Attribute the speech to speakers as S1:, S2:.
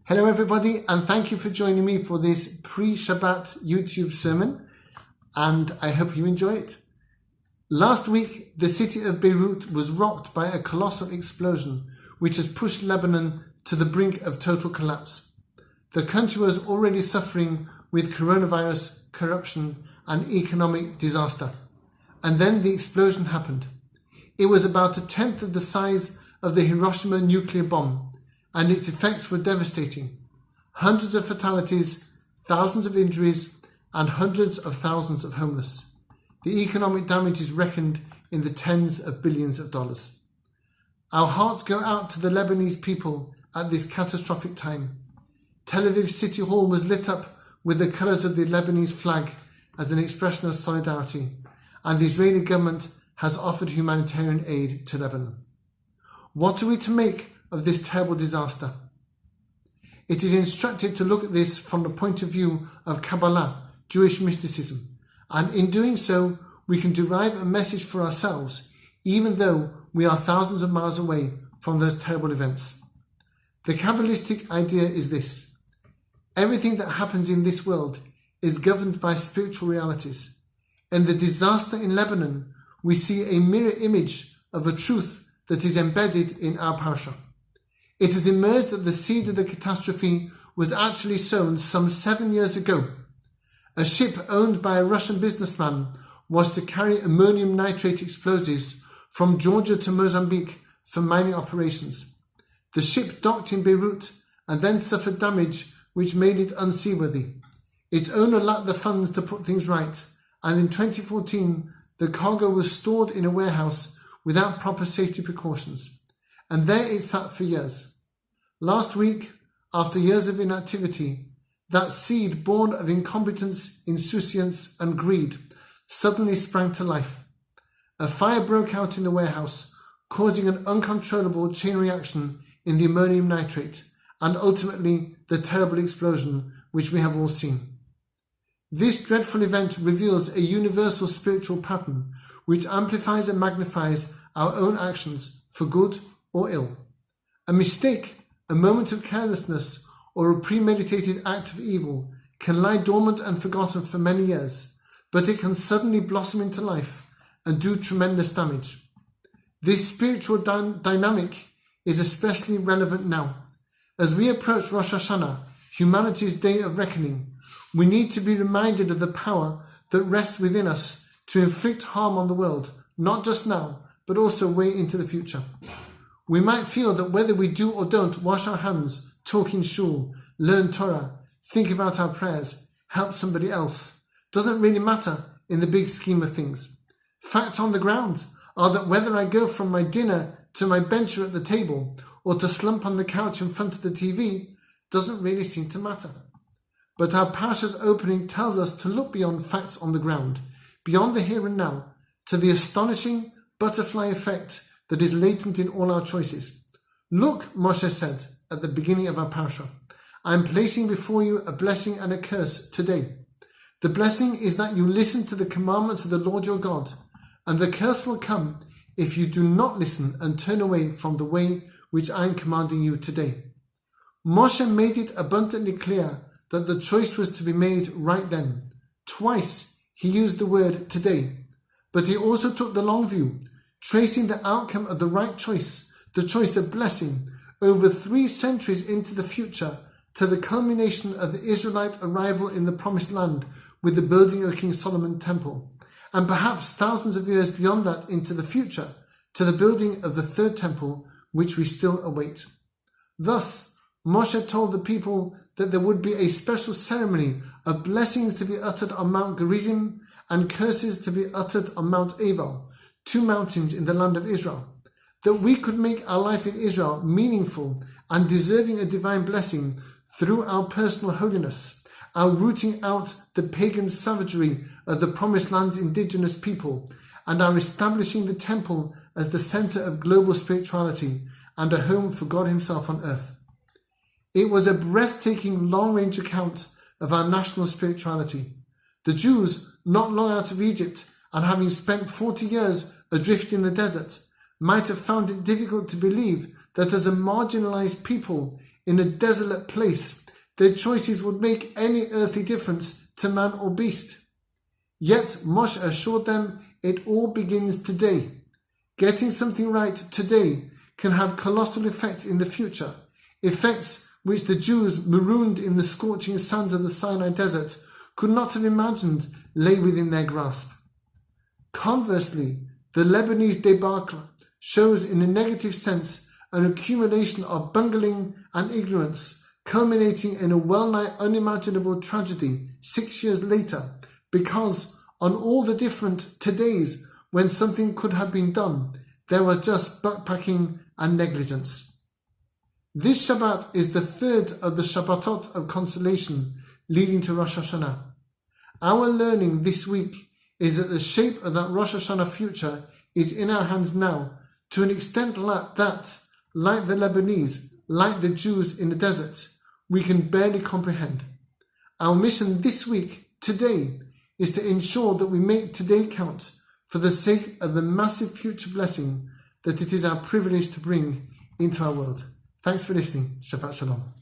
S1: Hello everybody, and thank you for joining me for this pre-Shabbat YouTube sermon, and I hope you enjoy it. Last week, the city of Beirut was rocked by a colossal explosion which has pushed Lebanon to the brink of total collapse. The country was already suffering with coronavirus, corruption and economic disaster. And then the explosion happened. It was about a tenth of the size of the Hiroshima nuclear bomb, and its effects were devastating. Hundreds of fatalities, thousands of injuries, and hundreds of thousands of homeless. The economic damage is reckoned in the tens of billions of dollars. Our hearts go out to the Lebanese people at this catastrophic time. Tel Aviv City Hall was lit up with the colours of the Lebanese flag as an expression of solidarity, and the Israeli government has offered humanitarian aid to Lebanon. What are we to make of this terrible disaster? It is instructive to look at this from the point of view of Kabbalah, Jewish mysticism, and in doing so we can derive a message for ourselves even though we are thousands of miles away from those terrible events. The Kabbalistic idea is this: everything that happens in this world is governed by spiritual realities. In the disaster in Lebanon, we see a mirror image of a truth that is embedded in our parasha. It has emerged that the seed of the catastrophe was actually sown some 7 years ago. A ship owned by a Russian businessman was to carry ammonium nitrate explosives from Georgia to Mozambique for mining operations. The ship docked in Beirut and then suffered damage which made it unseaworthy. Its owner lacked the funds to put things right, and in 2014 the cargo was stored in a warehouse without proper safety precautions. And there it sat for years. Last week, after years of inactivity, that seed born of incompetence, insouciance and greed suddenly sprang to life. A fire broke out in the warehouse, causing an uncontrollable chain reaction in the ammonium nitrate, and ultimately the terrible explosion which we have all seen. This dreadful event reveals a universal spiritual pattern which amplifies and magnifies our own actions for good or ill. A mistake, a moment of carelessness, or a premeditated act of evil can lie dormant and forgotten for many years, but it can suddenly blossom into life and do tremendous damage. This spiritual dynamic is especially relevant now. As we approach Rosh Hashanah, humanity's day of reckoning, we need to be reminded of the power that rests within us to inflict harm on the world, not just now, but also way into the future. We might feel that whether we do or don't wash our hands, talk in shul, learn Torah, think about our prayers, help somebody else, doesn't really matter in the big scheme of things. Facts on the ground are that whether I go from my dinner to my bencher at the table or to slump on the couch in front of the TV doesn't really seem to matter. But our parasha's opening tells us to look beyond facts on the ground, beyond the here and now, to the astonishing butterfly effect that is latent in all our choices. Look, Moshe said at the beginning of our parasha, I am placing before you a blessing and a curse today. The blessing is that you listen to the commandments of the Lord your God, and the curse will come if you do not listen and turn away from the way which I am commanding you today. Moshe made it abundantly clear that the choice was to be made right then. Twice he used the word today, but he also took the long view, tracing the outcome of the right choice, the choice of blessing, over 3 centuries into the future to the culmination of the Israelite arrival in the Promised Land with the building of King Solomon's temple, and perhaps thousands of years beyond that into the future to the building of the 3rd temple, which we still await. Thus, Moshe told the people that there would be a special ceremony of blessings to be uttered on Mount Gerizim and curses to be uttered on Mount Ebal, 2 mountains in the land of Israel, that we could make our life in Israel meaningful and deserving a divine blessing through our personal holiness, our rooting out the pagan savagery of the Promised Land's indigenous people, and our establishing the temple as the center of global spirituality and a home for God himself on earth. It was a breathtaking long-range account of our national spirituality. The Jews, not long out of Egypt and having spent 40 years adrift in the desert, might have found it difficult to believe that as a marginalized people in a desolate place, their choices would make any earthly difference to man or beast. Yet Moshe assured them it all begins today. Getting something right today can have colossal effects in the future, effects which the Jews marooned in the scorching sands of the Sinai desert could not have imagined lay within their grasp. Conversely, the Lebanese debacle shows in a negative sense an accumulation of bungling and ignorance, culminating in a well-nigh unimaginable tragedy 6 years later, because on all the different todays when something could have been done, there was just backpacking and negligence. This Shabbat is the third of the Shabbatot of consolation leading to Rosh Hashanah. Our learning this week is that the shape of that Rosh Hashanah future is in our hands now, to an extent that, like the Lebanese, like the Jews in the desert, we can barely comprehend. Our mission this week, today, is to ensure that we make today count for the sake of the massive future blessing that it is our privilege to bring into our world. Thanks for listening. Shabbat Shalom.